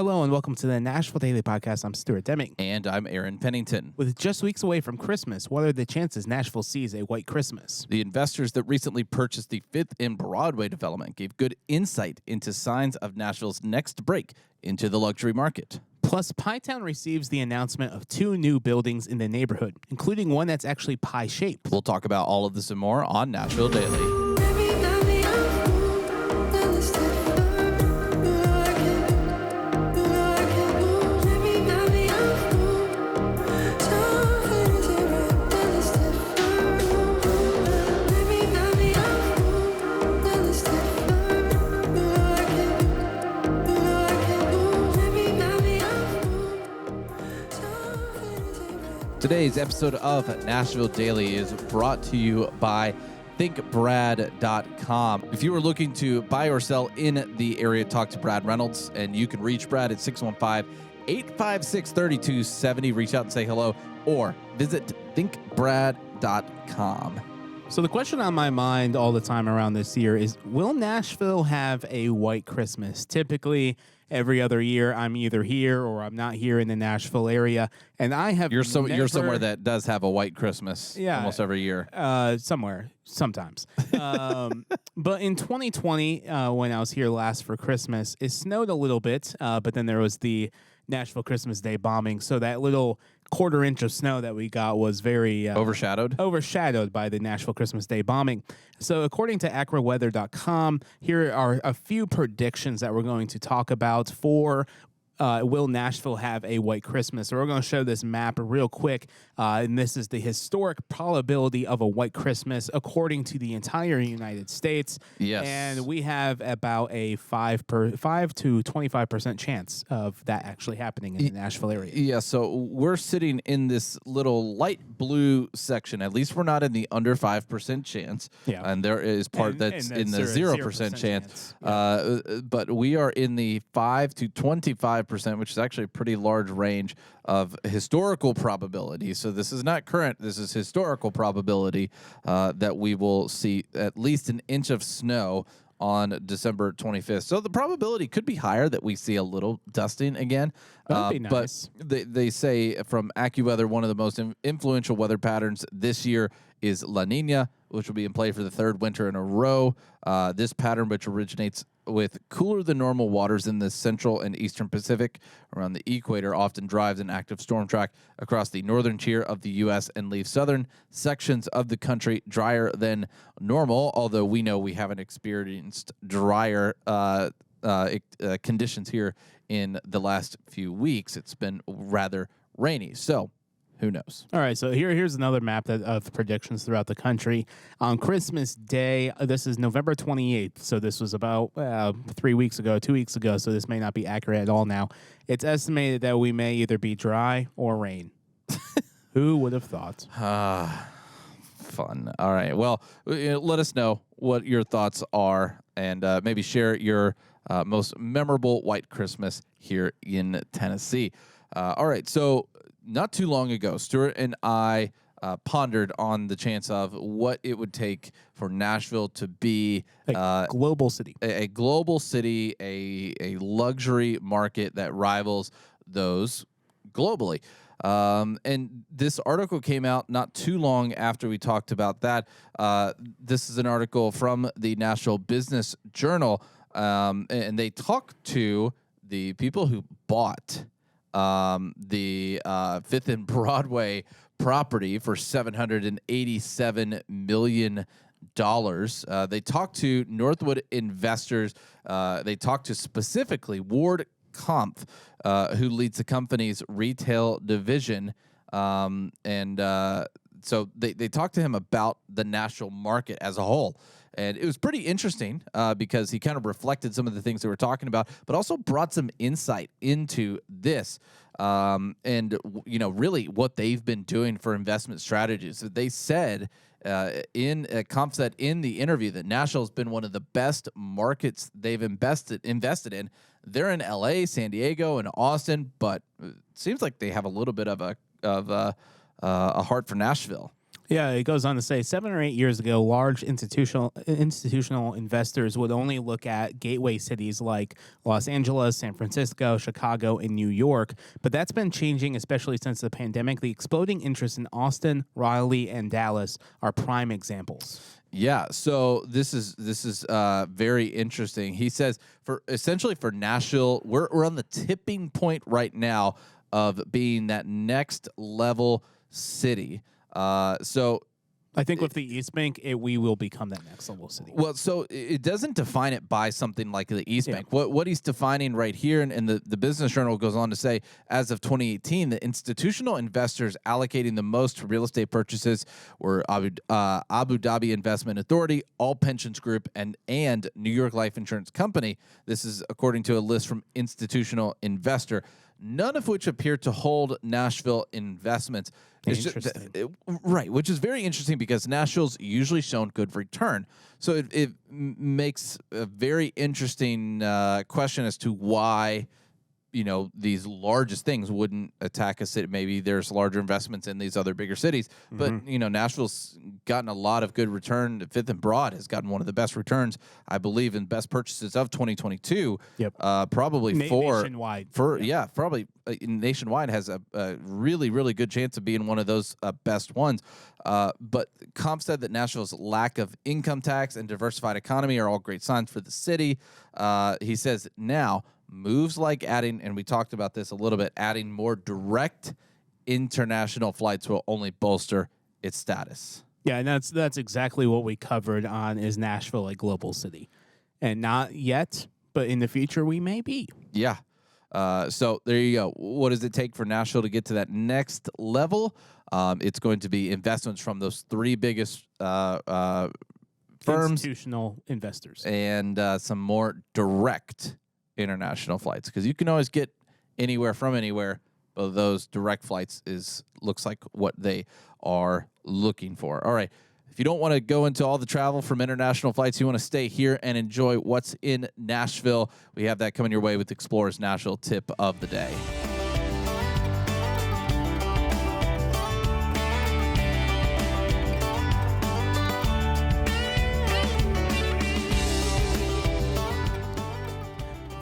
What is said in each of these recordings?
Hello and welcome to the Nashville Daily Podcast. I'm Stuart Deming. And I'm Aaron Pennington. With just weeks away from Christmas, what are the chances Nashville sees a white Christmas? The investors that recently purchased the Fifth and Broadway development gave good insight into signs of Nashville's next break into the luxury market. Plus, Pietown receives the announcement of 2 new buildings in the neighborhood, including one that's actually pie-shaped. We'll talk about all of this and more on Nashville Daily. Today's episode of Nashville Daily is brought to you by thinkbrad.com. If you are looking to buy or sell in the area, talk to Brad Reynolds, and you can reach Brad at 615-856-3270. Reach out and say hello, or visit thinkbrad.com. So the question on my mind all the time around this year is, will Nashville have a white Christmas? Typically, every other year, I'm either here or I'm not here in the Nashville area, and I have You're somewhere that does have a white Christmas almost every year. Somewhere, sometimes. But in 2020, when I was here last for Christmas, it snowed a little bit, but then there was the Nashville Christmas Day bombing, so that little quarter-inch of snow that we got was very overshadowed by the Nashville Christmas Day bombing. So according to AccuWeather.com, here are a few predictions that we're going to talk about for will Nashville have a white Christmas? So we're going to show this map real quick, and this is the historic probability of a white Christmas according to the entire United States. Yes. And we have about a 5 to 25% chance of that actually happening in the Nashville area. Yeah, so we're sitting in this little light blue section. At least we're not in the under 5% chance. Yeah. And there is part that's in the 0% chance. Yeah. But we are in the 5 to 25%, which is actually a pretty large range of historical probability. So this is not current. This is historical probability that we will see at least an inch of snow on December 25th. So the probability could be higher that we see a little dusting again. That'd be nice. But they say from AccuWeather, one of the most influential weather patterns this year is La Nina, which will be in play for the 3rd winter in a row. This pattern, which originates with cooler than normal waters in the central and eastern Pacific around the equator, often drives an active storm track across the northern tier of the U.S. and leaves southern sections of the country drier than normal, although we know we haven't experienced drier conditions here in the last few weeks. It's been rather rainy. So who knows? All right, so here's another map of predictions throughout the country. On Christmas Day, this is November 28th, so this was about 2 weeks ago, so this may not be accurate at all now. It's estimated that we may either be dry or rain. Who would have thought? Fun. All right, well, let us know what your thoughts are, and maybe share your most memorable white Christmas here in Tennessee. All right, so not too long ago, Stuart and I pondered on the chance of what it would take for Nashville to be a global city, a global city, a luxury market that rivals those globally. And this article came out not too long after we talked about that. This is an article from the Nashville Business Journal, and they talked to the people who bought the Fifth and Broadway property for $787 million. They talked to Northwood investors. They talked to specifically Ward Kampf, who leads the company's retail division. So they talked to him about the Nashville market as a whole. And it was pretty interesting because he kind of reflected some of the things they were talking about, but also brought some insight into this and, you know, really what they've been doing for investment strategies. They said Kampf said in the interview that Nashville has been one of the best markets they've invested in. They're in L.A., San Diego, and Austin, but it seems like they have a little bit of a heart for Nashville. Yeah, it goes on to say 7 or 8 years ago, large institutional investors would only look at gateway cities like Los Angeles, San Francisco, Chicago, and New York. But that's been changing, especially since the pandemic. The exploding interest in Austin, Raleigh, and Dallas are prime examples. Yeah, so this is very interesting. He says for Nashville, we're on the tipping point right now of being that next level city. So I think with the East Bank, we will become that next level city. Well, so it doesn't define it by something like the East Bank. What he's defining right here, and the Business Journal goes on to say, as of 2018, the institutional investors allocating the most to real estate purchases were Abu Dhabi Investment Authority, All Pensions Group, and New York Life Insurance Company. This is according to a list from Institutional Investor, none of which appear to hold Nashville investments. Right, which is very interesting because Nashville's usually shown good return. So it makes a very interesting question as to why, these largest things wouldn't attack a city. Maybe there's larger investments in these other bigger cities. But, Nashville's gotten a lot of good return. Fifth and Broad has gotten one of the best returns, I believe, in best purchases of 2022. Yep. Probably nationwide. Probably nationwide has a really, really good chance of being one of those best ones. But Comp said that Nashville's lack of income tax and diversified economy are all great signs for the city. He says now, moves like adding, and we talked about this a little bit, adding more direct international flights will only bolster its status. Yeah, and that's exactly what we covered on Is Nashville a Global City? And not yet, but in the future we may be. Yeah. So there you go. What does it take for Nashville to get to that next level? It's going to be investments from those three biggest firms, institutional investors, and some more direct international flights, because you can always get anywhere from anywhere, but those direct flights looks like what they are looking for. All right. If you don't want to go into all the travel from international flights, you want to stay here and enjoy what's in Nashville. We have that coming your way with Explorer's Nashville Tip of the Day.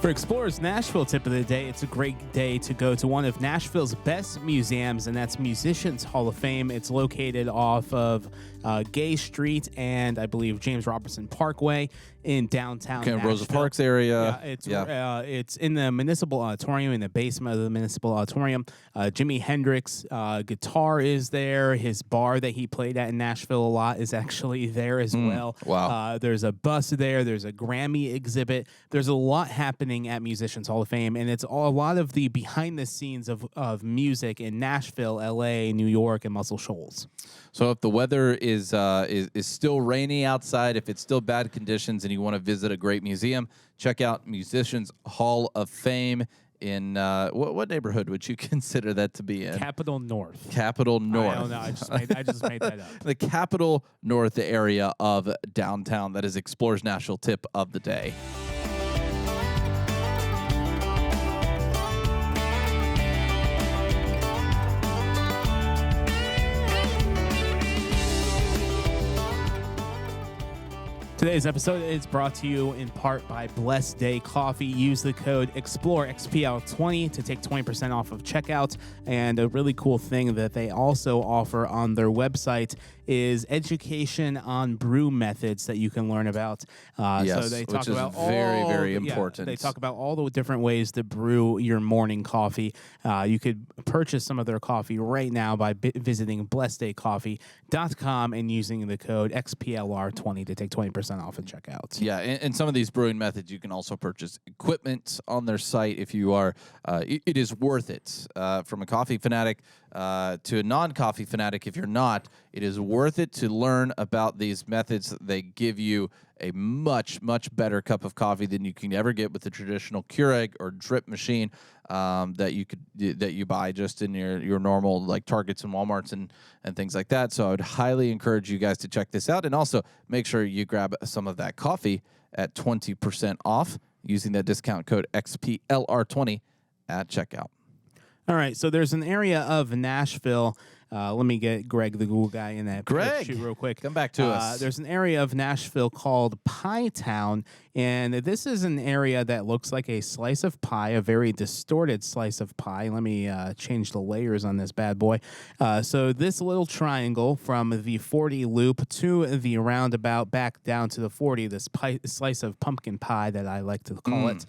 For Explorer's Nashville Tip of the Day, it's a great day to go to one of Nashville's best museums, and that's Musicians Hall of Fame. It's located off of Gay Street and I believe James Robertson Parkway in downtown Nashville. Rosa Parks area. It's in the Municipal Auditorium, in the basement of the Municipal Auditorium. Jimi Hendrix guitar is there. His bar that he played at in Nashville a lot is actually there as well. Wow. There's a bus there. There's a Grammy exhibit. There's a lot happening at Musicians Hall of Fame, and it's a lot of the behind the scenes of music in Nashville, LA, New York, and Muscle Shoals. So if the weather is still rainy outside, if it's still bad conditions, and you want to visit a great museum, check out Musicians Hall of Fame in what neighborhood would you consider that to be in? Capitol North. Capitol North. I don't know. I just made that up. The Capitol North area of downtown. That is Explorer's Nashville Tip of the Day. Today's episode is brought to you in part by Blessed Day Coffee. Use the code EXPLOREXPL20 to take 20% off of checkout. And a really cool thing that they also offer on their website is education on brew methods that you can learn about. Yes, so they talk about very, very important. They talk about all the different ways to brew your morning coffee. You could purchase some of their coffee right now by visiting blesseddaycoffee.com and using the code XPLR20 to take 20% off at checkout. Yeah, and some of these brewing methods, you can also purchase equipment on their site if you are. It is worth it. From a coffee fanatic to a non-coffee fanatic, if you're not, it is worth it to learn about these methods. They give you a much, much better cup of coffee than you can ever get with the traditional Keurig or drip machine that you buy just in your normal like Targets and Walmarts and things like that. So I would highly encourage you guys to check this out, and also make sure you grab some of that coffee at 20% off using that discount code XPLR20 at checkout. All right, so there's an area of Nashville Let me get Greg, the Google guy, in that Greg, shoot real quick. come back to us. There's an area of Nashville called Pie Town, and this is an area that looks like a slice of pie, a very distorted slice of pie. Let me change the layers on this bad boy. So this little triangle from the 40 loop to the roundabout back down to the 40, this slice of pumpkin pie that I like to call it.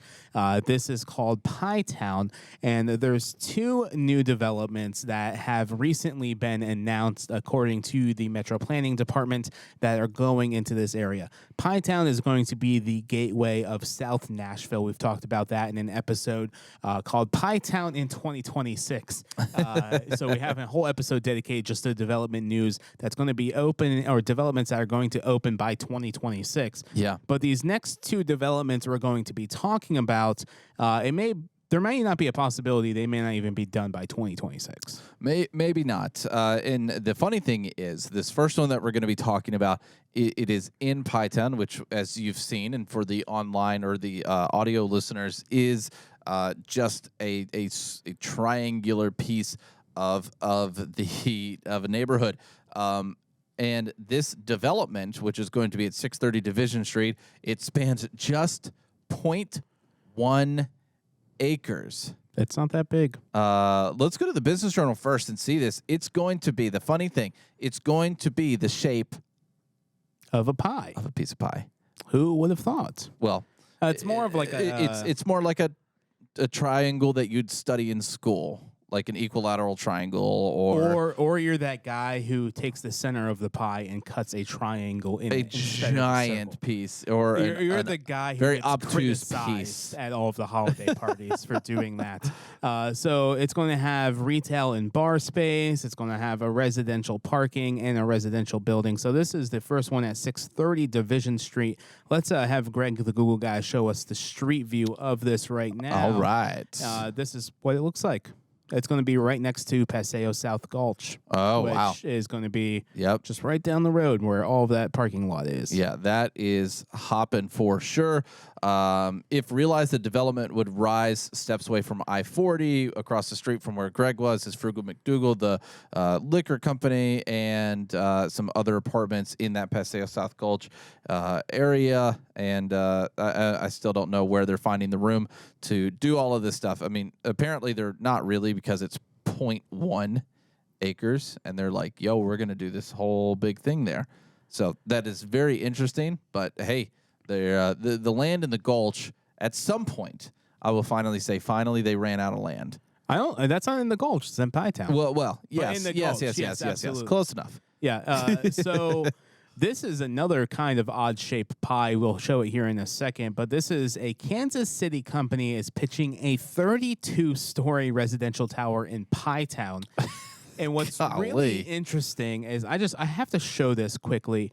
This is called Pie Town, and there's two new developments that have recently been announced according to the Metro Planning Department that are going into this area. Pie Town is going to be the gateway of South Nashville. We've talked about that in an episode called Pie Town in 2026. So we have a whole episode dedicated just to development news that's going to be open, or developments that are going to open by 2026. Yeah. But these next two developments we're going to be talking about, there may not be a possibility they may not even be done by 2026. Maybe not. And the funny thing is, this first one that we're going to be talking about, it is in Pie Town, which, as you've seen, and for the online or the audio listeners, is just a triangular piece of a neighborhood. And this development, which is going to be at 630 Division Street, it spans just 0.1 acres. It's not that big. Let's go to the Business Journal first and see this. It's going to be, the funny thing, it's going to be the shape of a pie. of a piece of pie. Who would have thought? Well, It's more of like a... it's more like a triangle that you'd study in school, like an equilateral triangle, or you're that guy who takes the center of the pie and cuts a triangle in a giant piece, or you're the guy who very gets obtuse criticized piece at all of the holiday parties for doing that. So it's going to have retail and bar space. It's going to have a residential parking and a residential building. So this is the first one at 630 Division Street. Let's have Greg, the Google guy, show us the street view of this right now. All right. This is what it looks like. It's going to be right next to Paseo South Gulch. Oh, which wow. is going to be Yep. just right down the road where all of that parking lot is. Yeah, that is hopping for sure. If realized the development would rise steps away from I-40 across the street from where Greg was, is Frugal McDougal, the liquor company, and some other apartments in that Paseo South Gulch area. And I still don't know where they're finding the room to do all of this stuff. I mean, apparently they're not really, because it's 0.1 acres, and they're like, yo, we're going to do this whole big thing there. So that is very interesting. But hey, the land in the Gulch, at some point, I will finally say, they ran out of land. That's not in the Gulch. It's in Pie Town. Well, yes, in the yes, Gulch, yes. Close enough. Yeah. So this is another kind of odd-shaped pie. We'll show it here in a second. But this is a Kansas City company is pitching a 32-story residential tower in Pie Town. And what's really interesting is I have to show this quickly.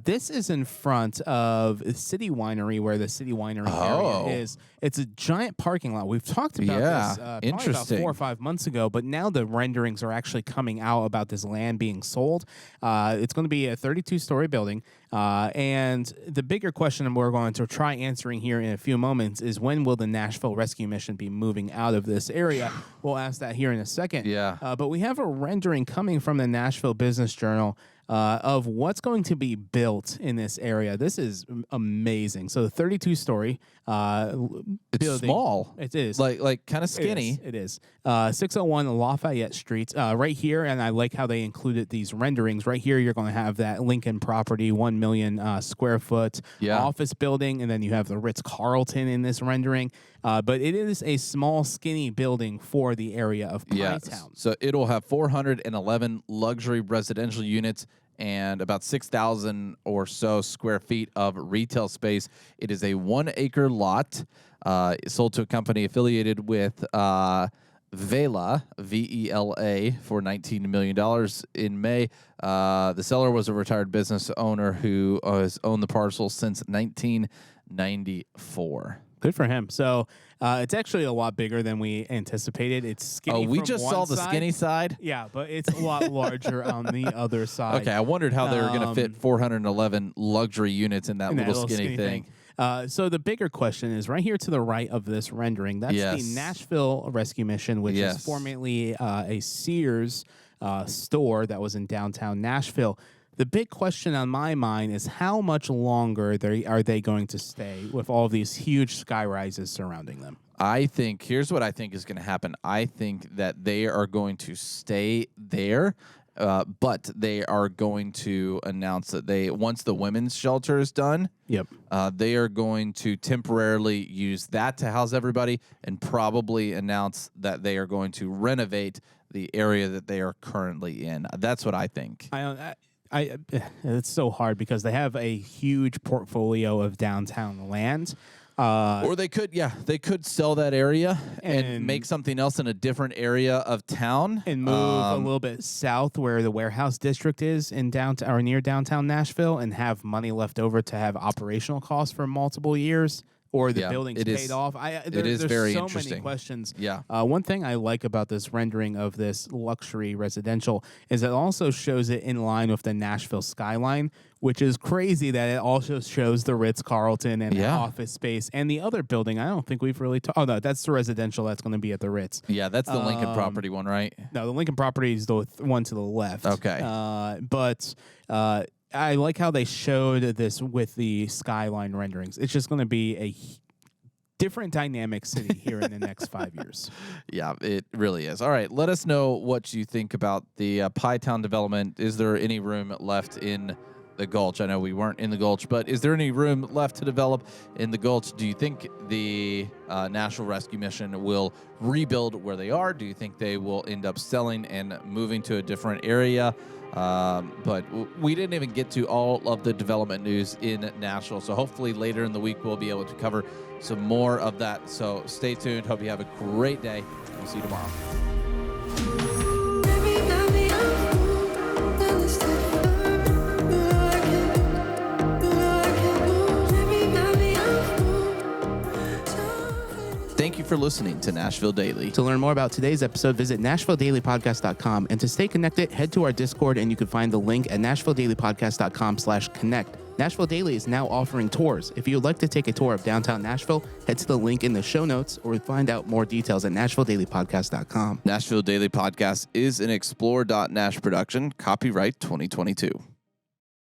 This is in front of City Winery, where the City Winery area is. It's a giant parking lot. We've talked about this probably about 4 or 5 months ago, but now the renderings are actually coming out about this land being sold. It's going to be a 32-story building. And the bigger question we're going to try answering here in a few moments is, when will the Nashville Rescue Mission be moving out of this area? We'll ask that here in a second. Yeah. But we have a rendering coming from the Nashville Business Journal of what's going to be built in this area. This is amazing. So the 32-story it's building. Small. It is. Like kind of skinny. It is. 601 Lafayette Street. Right here, and I like how they included these renderings. Right here, you're going to have that Lincoln property, 1 million square foot office building, and then you have the Ritz-Carlton in this rendering. But it is a small, skinny building for the area of Pie Town. So it'll have 411 luxury residential units and about 6,000 or so square feet of retail space. It is a 1 acre lot sold to a company affiliated with Vela, V-E-L-A, for $19 million in May. The seller was a retired business owner who has owned the parcel since 1994. Good for him. So it's actually a lot bigger than we anticipated. It's skinny. Oh, we from just one saw the side. Skinny side? Yeah, but it's a lot larger on the other side. Okay, I wondered how they were going to fit 411 luxury units in that little skinny thing. So the bigger question is right here to the right of this rendering. That's the Nashville Rescue Mission, which is formerly a Sears store that was in downtown Nashville. The big question on my mind is how much longer are they going to stay with all these huge sky rises surrounding them? Here's what I think is going to happen. I think that they are going to stay there, but they are going to announce that once the women's shelter is done, they are going to temporarily use that to house everybody and probably announce that they are going to renovate the area that they are currently in. That's what I think. It's so hard because they have a huge portfolio of downtown land. Or they could sell that area and make something else in a different area of town and move a little bit south where the warehouse district is in downtown or near downtown Nashville and have money left over to have operational costs for multiple years. Or the building's paid off. There's very so interesting. many questions. Yeah. One thing I like about this rendering of this luxury residential is it also shows it in line with the Nashville skyline, which is crazy that it also shows the Ritz-Carlton and the office space and the other building. I don't think we've really talked. Oh, no, that's the residential that's going to be at the Ritz. Yeah, that's the Lincoln property one, right? No, the Lincoln property is the one to the left. Okay. But I like how they showed this with the skyline renderings. It's just going to be a different dynamic city here in the next 5 years. Yeah, it really is. All right, let us know what you think about the Pytown development. Is there any room left in the Gulch? I know we weren't in the Gulch, but is there any room left to develop in the Gulch? Do you think the National Rescue Mission will rebuild where they are? Do you think they will end up selling and moving to a different area? But we didn't even get to all of the development news in Nashville, so hopefully later in the week we'll be able to cover some more of that. So stay tuned. Hope you have a great day. We'll see you tomorrow. Thank you for listening to Nashville Daily. To learn more about today's episode, visit NashvilleDailyPodcast.com. And to stay connected, head to our Discord, and you can find the link at NashvilleDailyPodcast.com/connect. Nashville Daily is now offering tours. If you would like to take a tour of downtown Nashville, head to the link in the show notes or find out more details at NashvilleDailyPodcast.com. Nashville Daily Podcast is an Explore.Nash production, copyright 2022.